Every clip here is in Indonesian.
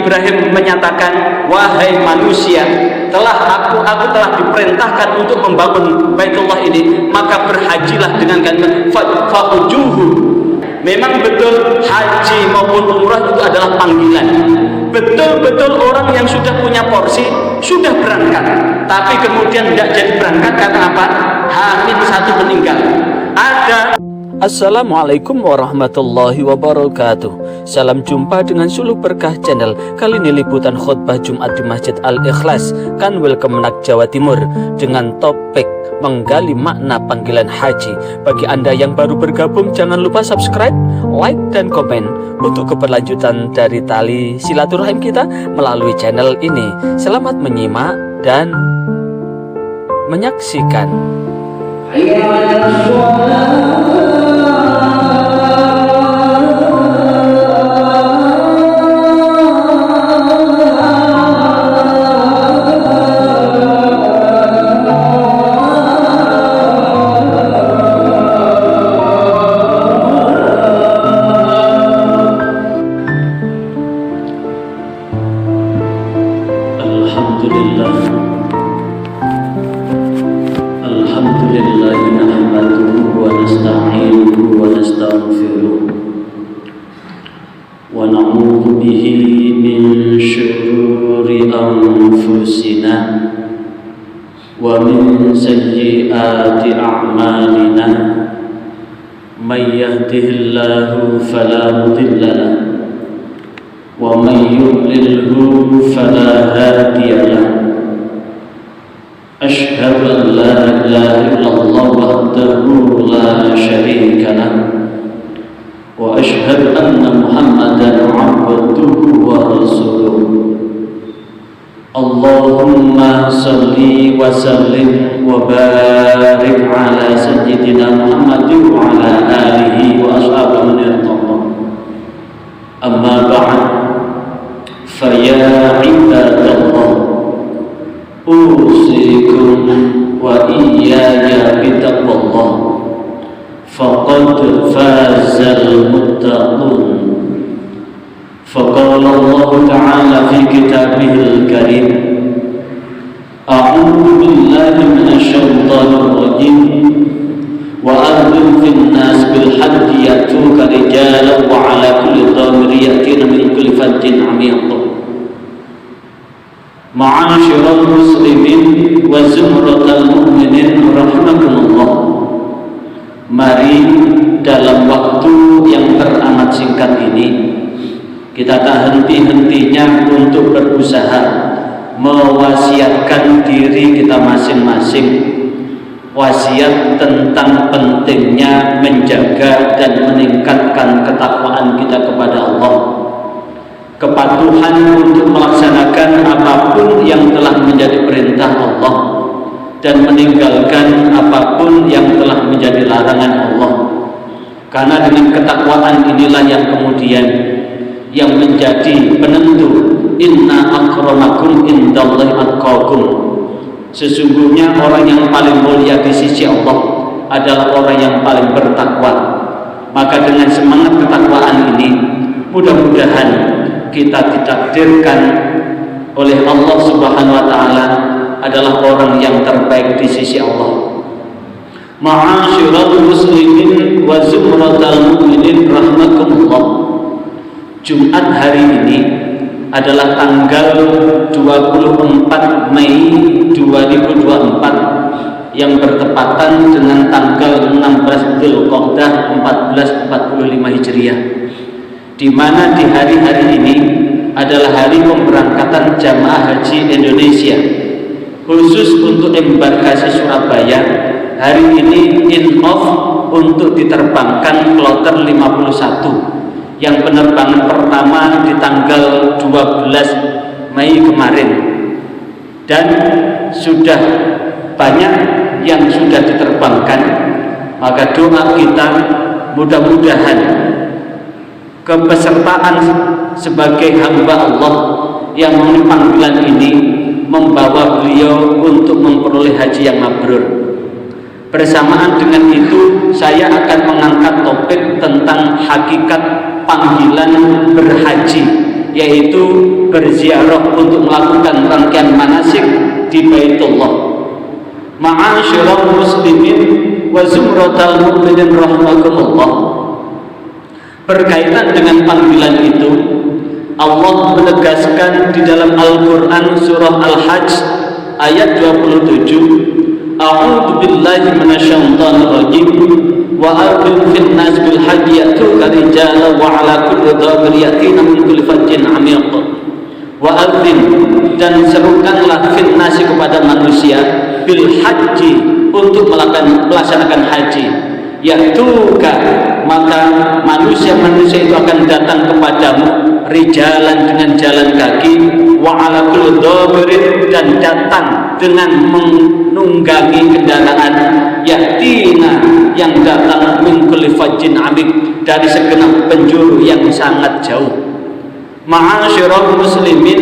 Ibrahim menyatakan, wahai manusia, aku telah diperintahkan untuk membangun Baitullah ini, maka berhajilah dengan kalimat fa'ujuhu. Memang betul haji maupun umrah itu adalah panggilan. Betul-betul orang yang sudah punya porsi sudah berangkat, tapi kemudian tidak jadi berangkat karena apa? Hamil satu meninggal. Ada. Assalamualaikum warahmatullahi wabarakatuh. Salam jumpa dengan Suluh Berkah Channel. Kali ini liputan khutbah Jumat di Masjid Al-Ikhlas, Kanwil Kemenak, Jawa Timur, dengan topik menggali makna panggilan haji. Bagi Anda yang baru bergabung, jangan lupa subscribe, like, dan komen untuk keberlanjutan dari tali silaturahim kita melalui channel ini. Selamat menyimak dan menyaksikan. Alhamdulillah nahmaduhu wa nasta'inuhu wa nastaghfiruh wa na'udzu bihi min syururi anfusina wa min sayyiati a'malina. May yahdihillahu fala mudilla lahu wa may yudlilhu fala hadiya lahu. أشهد أن لا إله إلا الله وحده لا شريك له وأشهد أن محمدا عبده ورسوله. اللهم صل وسلم وبارك على سيدنا محمد وعلى آله وأصحابه من ارتضى. أما بعد فيا عباد الله، أوصيكم وإياي بتقوى الله، فقد فاز المتقون. فقال الله تعالى في كتابه الكريم: أعوذ بالله من الشيطان الرجيم، وأذن في الناس بالحج يأتوك رجالا وعلى كل ضامر يأتين من كل فج عميق. Ma'asyiral muslimin wa zumratal mu'minin rahimakumullah. Mari dalam waktu yang teramat singkat ini kita tak henti-hentinya untuk berusaha mewasiatkan diri kita masing-masing, wasiat tentang pentingnya menjaga dan meningkatkan ketakwaan kita kepada Allah, kepatuhan untuk melaksanakan apapun yang telah menjadi perintah Allah dan meninggalkan apapun yang telah menjadi larangan Allah. Karena dengan ketakwaan inilah yang kemudian yang menjadi penentu. Inna akramakum indallahi atqakum. Sesungguhnya orang yang paling mulia di sisi Allah adalah orang yang paling bertakwa. Maka dengan semangat ketakwaan ini, mudah-mudahan kita ditakdirkan oleh Allah Subhanahu wa taala adalah orang yang terbaik di sisi Allah. Ma'asyiral muslimin wa zumratal mu'minin rahimakumullah. Jumat hari ini adalah tanggal 24 Mei 2024 yang bertepatan dengan tanggal 16 Dzulqa'dah 1445 Hijriah, di mana di hari-hari ini adalah hari pemberangkatan jamaah haji Indonesia. Khusus untuk embarkasi Surabaya, hari ini in-off untuk diterbangkan kloter 51 yang penerbangan pertama di tanggal 12 Mei kemarin, dan sudah banyak yang sudah diterbangkan. Maka doa kita mudah-mudahan kepesertaan sebagai hamba Allah yang memenuhi panggilan ini membawa beliau untuk memperoleh haji yang mabrur. Bersamaan dengan itu, saya akan mengangkat topik tentang hakikat panggilan berhaji yaitu berziarah untuk melakukan rangkaian manasik di Baitullah. Ma'asyiral muslimin wa zumratal mu'minin rahimakumullah. Berkaitan dengan panggilan itu, Allah menegaskan di dalam Al-Quran surah Al-Hajj ayat 27, A'udzu billahi minasyaitonir rajim wa aqim fil nas bil hajji yatuka rijala wa ala kulli dhamir yatina min kulli fajjin 'amiq wa adzin, dan serukanlah fil nas kepada manusia bil haji untuk melaksanakan haji, yatuka maka manusia-manusia itu akan datang kepadamu rijalan dengan jalan kaki, wa ala kulli dhamirin, dan datang dengan menunggangi kendaraan, yatina yang datang min kulli fajjin amik, dari segenap penjuru yang sangat jauh. Ma'asyiral muslimin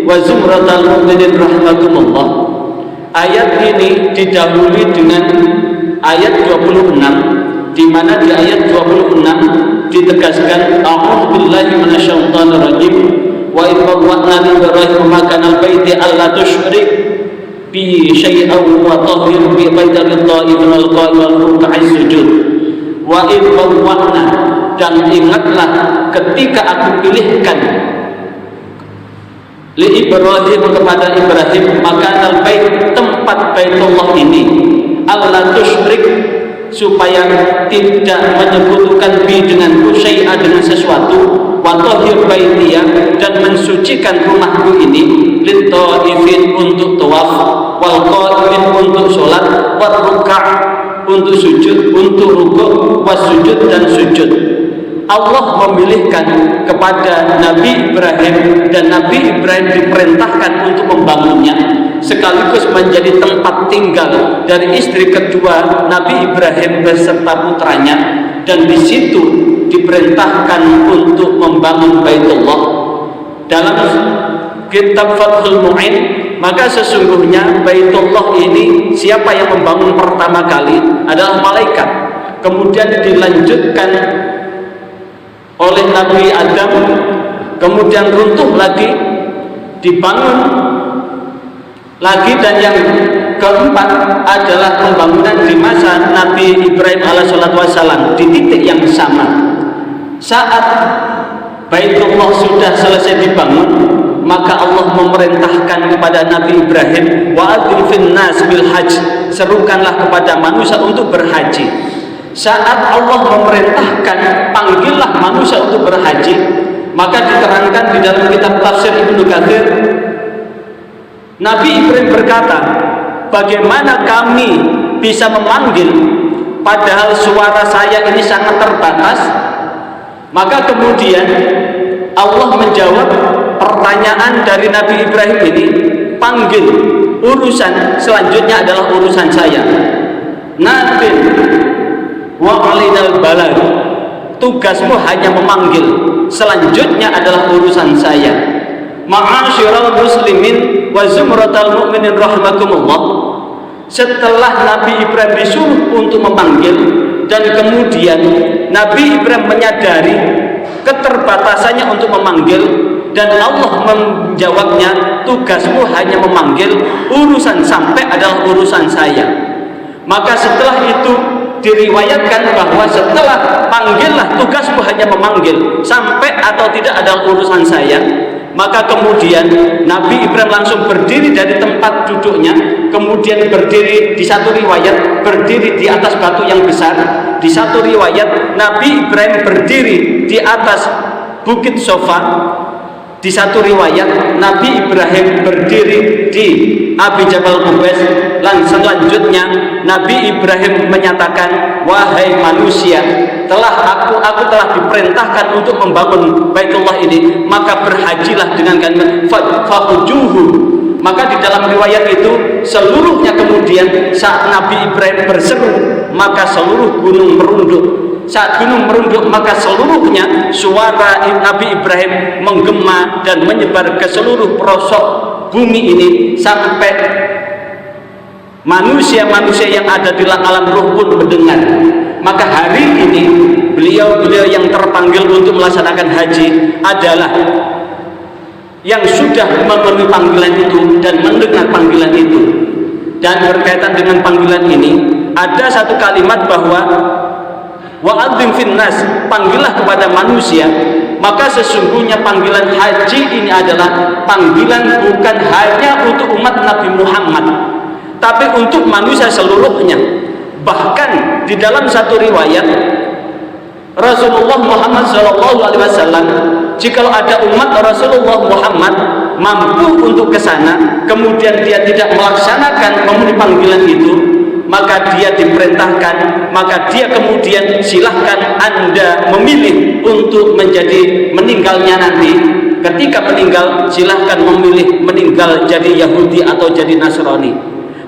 wa zumratal mu'minin rahimakumullah. Ayat ini didahului dengan ayat 26, di mana di ayat 26 ditegaskan a'udzu billahi minasyaitonir rajim wa idh bawwa'na li ibrahima makanal baiti alla tusyrik bi syai'an wa tahhir bi baita lit-ta'ifin wal qa'im wal ruk'a'is sujud. Wa idh bawwa'na, dan ingatlah ketika aku pilihkan li Ibrahim kepada Ibrahim makanal bait, tempat Baitullah ini, alla tusyrik, supaya tidak menyekutukan bi denganku syai'a, dengan sesuatu, wa tahhir baitiya, dan mensucikan rumahku ini, lit-ta'ifin untuk tawaf, wal qa'imin untuk sholat, wa ruk'a untuk sujud, untuk rukuk, was sujud dan sujud. Allah memilihkan kepada Nabi Ibrahim, dan Nabi Ibrahim diperintahkan untuk membangunnya sekaligus menjadi tempat tinggal dari istri kedua Nabi Ibrahim beserta putranya, dan di situ diperintahkan untuk membangun Baitullah. Dalam kitab Fathul Mu'in, maka sesungguhnya Baitullah ini siapa yang membangun pertama kali adalah malaikat, kemudian dilanjutkan oleh Nabi Adam, kemudian runtuh lagi, dibangun lagi, dan yang keempat adalah pembangunan di masa Nabi Ibrahim alaihissalam di titik yang sama. Saat Baitullah sudah selesai dibangun, maka Allah memerintahkan kepada Nabi Ibrahim, wa adzin fin nas bil hajj, serukanlah kepada manusia untuk berhaji. Saat Allah memerintahkan panggillah manusia untuk berhaji, maka diterangkan di dalam kitab tafsir Ibnu Katsir, Nabi Ibrahim berkata, bagaimana kami bisa memanggil padahal suara saya ini sangat terbatas? Maka kemudian Allah menjawab pertanyaan dari Nabi Ibrahim ini, panggil, urusan selanjutnya adalah urusan saya. Nabi wa alainal balagh, tugasmu hanya memanggil, selanjutnya adalah urusan saya. Ma'asyiral muslimin wa zumratal mu'minin rahimakumullah. Setelah Nabi Ibrahim disuruh untuk memanggil, dan kemudian Nabi Ibrahim menyadari keterbatasannya untuk memanggil, dan Allah menjawabnya, tugasmu hanya memanggil, urusan sampai adalah urusan saya. Maka setelah itu diriwayatkan bahwa setelah panggillah, tugasmu hanya memanggil, sampai atau tidak adalah urusan saya. Maka kemudian Nabi Ibrahim langsung berdiri dari tempat duduknya, kemudian berdiri, di satu riwayat berdiri di atas batu yang besar, di satu riwayat Nabi Ibrahim berdiri di atas bukit Sofa, di satu riwayat Nabi Ibrahim berdiri di Abi Jabal Qubais. Dan selanjutnya Nabi Ibrahim menyatakan, wahai manusia, aku telah diperintahkan untuk membangun Baitullah ini, maka berhajilah dengan kalimat fahujuhu. Maka di dalam riwayat itu seluruhnya kemudian saat Nabi Ibrahim berseru, maka seluruh gunung merunduk. Saat gunung merunduk, maka seluruhnya suara Nabi Ibrahim menggema dan menyebar ke seluruh pelosok bumi ini, sampai manusia-manusia yang ada di alam ruh pun mendengar. Maka hari ini beliau yang terpanggil untuk melaksanakan haji adalah yang sudah memenuhi panggilan itu dan mendengar panggilan itu. Dan berkaitan dengan panggilan ini, ada satu kalimat bahwa wa'adzim finnas, panggillah kepada manusia. Maka sesungguhnya panggilan haji ini adalah panggilan bukan hanya untuk umat Nabi Muhammad, tapi untuk manusia seluruhnya. Bahkan di dalam satu riwayat Rasulullah Muhammad SAW, jika ada umat Rasulullah Muhammad mampu untuk ke sana, kemudian dia tidak melaksanakan memenuhi panggilan itu, maka dia diperintahkan, maka dia kemudian silahkan Anda memilih untuk menjadi meninggalnya nanti. Ketika meninggal, silahkan memilih meninggal jadi Yahudi atau jadi Nasrani.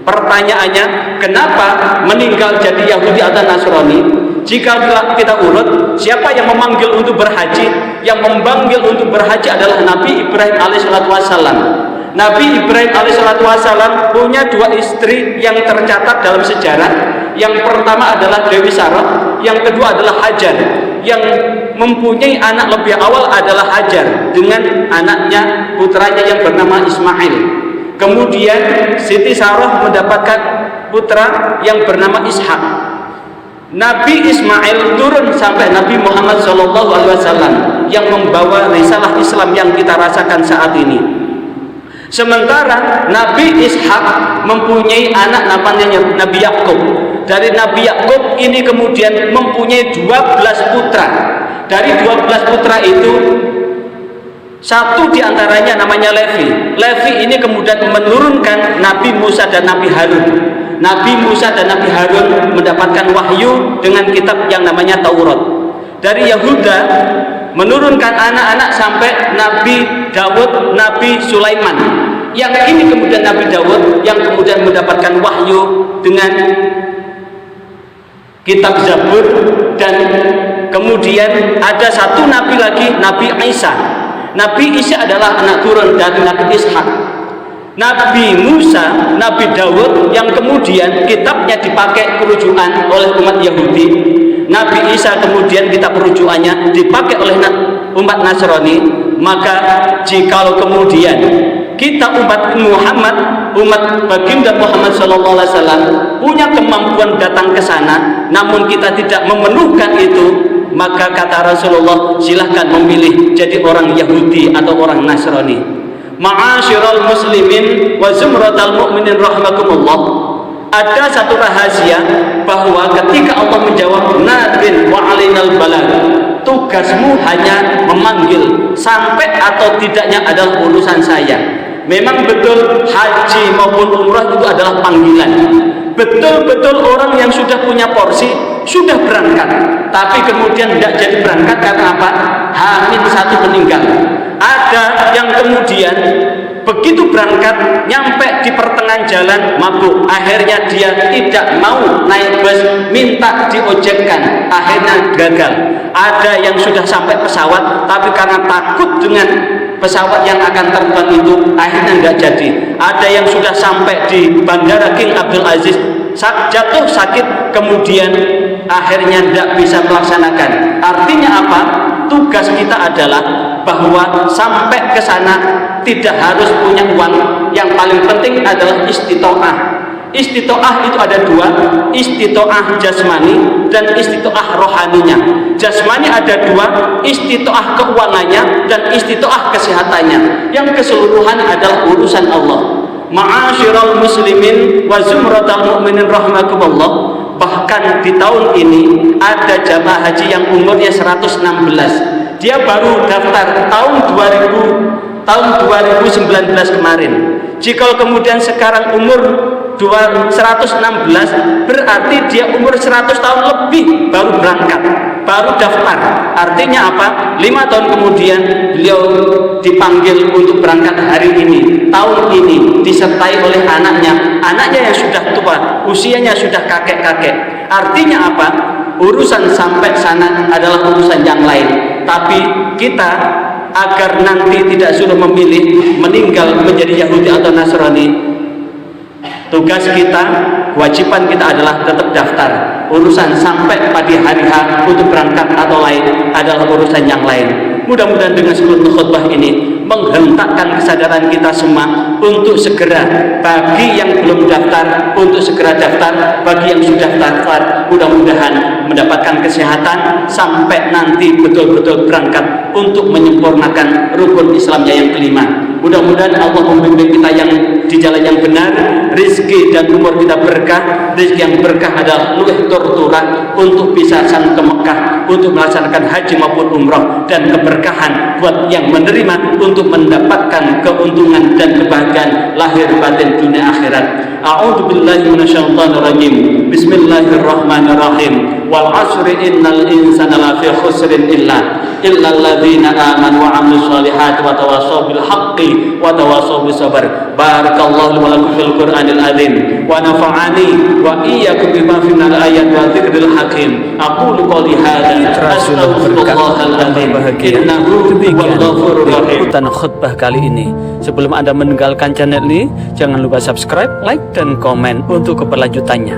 Pertanyaannya, kenapa meninggal jadi Yahudi atau Nasrani? Jika kita urut, siapa yang memanggil untuk berhaji? Yang memanggil untuk berhaji adalah Nabi Ibrahim alaihissalam. Nabi Ibrahim alaihissalam punya dua istri yang tercatat dalam sejarah. Yang pertama adalah Dewi Sarah, yang kedua adalah Hajar. Yang mempunyai anak lebih awal adalah Hajar dengan anaknya, putranya yang bernama Ismail. Kemudian Siti Sarah mendapatkan putra yang bernama Ishak. Nabi Ismail turun sampai Nabi Muhammad SAW yang membawa risalah Islam yang kita rasakan saat ini. Sementara Nabi Ishak mempunyai anak namanya Nabi Yakub. Dari Nabi Yakub ini kemudian mempunyai 12 putra. Dari 12 putra itu, satu diantaranya namanya Levi. Levi ini kemudian menurunkan Nabi Musa dan Nabi Harun. Nabi Musa dan Nabi Harun mendapatkan wahyu dengan kitab yang namanya Taurat. Dari Yahuda menurunkan anak-anak sampai Nabi Daud, Nabi Sulaiman. Yang ini kemudian Nabi Daud yang kemudian mendapatkan wahyu dengan kitab Zabur. Dan kemudian ada satu nabi lagi, Nabi Isa. Nabi Isa adalah anak turun dari Nabi Ishak. Nabi Musa, Nabi Daud yang kemudian kitabnya dipakai kerujukan oleh umat Yahudi. Nabi Isa kemudian kitab rujukannya dipakai oleh umat Nasrani. Maka jikalau kemudian kita umat Muhammad, umat baginda Muhammad SAW punya kemampuan datang ke sana, namun kita tidak memenuhkan itu, maka kata Rasulullah, silahkan memilih jadi orang Yahudi atau orang Nasrani. Ma'asyiral muslimin wa zumratal mu'minin rahimakumullah. Ada satu rahasia bahwa ketika Allah menjawab nadrin wa alainal balagh, tugasmu hanya memanggil, sampai atau tidaknya adalah urusan saya. Memang betul haji maupun umrah itu adalah panggilan. Betul-betul orang yang sudah punya porsi sudah berangkat, tapi kemudian tidak jadi berangkat karena apa? Hamil satu meninggal. Ada yang kemudian begitu berangkat nyampe di pertengahan jalan mabuk, akhirnya dia tidak mau naik bus, minta diojekkan, akhirnya gagal. Ada yang sudah sampai pesawat tapi karena takut dengan pesawat yang akan terbang itu akhirnya tidak jadi. Ada yang sudah sampai di Bandara King Abdul Aziz jatuh sakit, kemudian akhirnya tidak bisa melaksanakan. Artinya apa? Tugas kita adalah bahwa sampai ke sana tidak harus punya uang. Yang paling penting adalah istitoah. Istitoah itu ada dua, istitoah jasmani dan istitoah rohaninya. Jasmani ada dua, istitoah keuangannya dan istitoah kesehatannya. Yang keseluruhan adalah urusan Allah. Ma'asyiral muslimin wa zumratal mu'minin rahimakumullah. Bahkan di tahun ini ada jamaah haji yang umurnya 116. Dia baru daftar tahun 2019 kemarin. Jika kemudian sekarang umur 116, berarti dia umur 100 tahun lebih baru berangkat, baru daftar. Artinya apa? 5 tahun kemudian beliau dipanggil untuk berangkat hari ini, tahun ini, disertai oleh anaknya yang sudah tua, usianya sudah kakek-kakek. Artinya apa? Urusan sampai sana adalah urusan yang lain. Tapi kita agar nanti tidak suruh memilih meninggal menjadi Yahudi atau Nasrani, tugas kita, kewajiban kita adalah tetap daftar. Urusan sampai pada hari H untuk berangkat atau lain adalah urusan yang lain. Mudah-mudahan dengan seluruh khutbah ini menghentakkan kesadaran kita semua untuk segera, bagi yang belum daftar untuk segera daftar, bagi yang sudah daftar mudah-mudahan mendapatkan kesehatan sampai nanti betul-betul berangkat untuk menyempurnakan rukun Islamnya yang kelima. Mudah-mudahan Allah membimbing kita yang di jalan yang benar, rezeki dan umur kita berkah. Rezeki yang berkah adalah luwih tur-turah untuk bisa sampai ke Mekah, untuk melaksanakan haji maupun umrah, dan keberkahan buat yang menerima untuk mendapatkan keuntungan dan kebahagiaan lahir batin dunia akhirat. A'udzu billahi minasyaitonir rajim. Bismillahirrahmanirrahim. Wal 'asri innal insana lafi khusrin illa alladzina amanu wa 'amilus solihati wa tawassaw bil haqqi wa tawassaw bis sabr. Barakallahu wa lakum fil Qur'anil azim wa nafa'ani wa iyyakum bima fihi minal ayati wa dzikril hakim. Aqulu qouli hadza astaghfirullahal azim innahu huwal ghafurur rahim. Ikutan khutbah kali ini. Sebelum Anda meninggalkan channel ini, jangan lupa subscribe, like dan komen untuk keberlanjutannya.